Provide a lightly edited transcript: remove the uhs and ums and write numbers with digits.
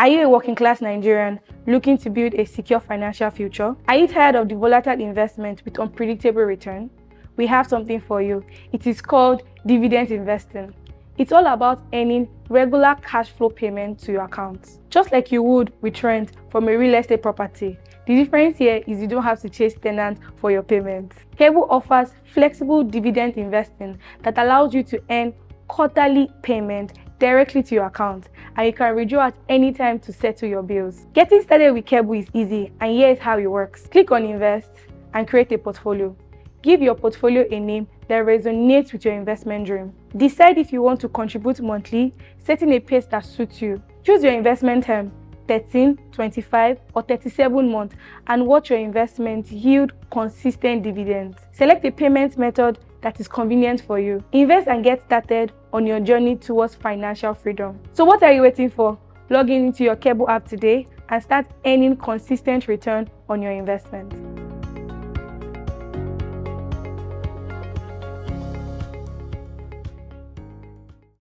Are you a working class Nigerian looking to build a secure financial future? Are you tired of the volatile investment with unpredictable return? We have something for you. It is called dividend investing. It's all about earning regular cash flow payment to your account, just like you would with rent from a real estate property. The difference here is you don't have to chase tenants for your payments. Keble offers flexible dividend investing that allows you to earn quarterly payment directly to your account, and you can withdraw at any time to settle your bills. Getting started with Keble is easy, and here is how it works. Click on Invest and create a portfolio. Give your portfolio a name that resonates with your investment dream. Decide if you want to contribute monthly, setting a pace that suits you. Choose your investment term, 13, 25, or 37 months, and watch your investment yield consistent dividends. Select a payment method that is convenient for you. Invest and get started on your journey towards financial freedom. So what are you waiting for? Log in into your Keble app today and start earning consistent return on your investment.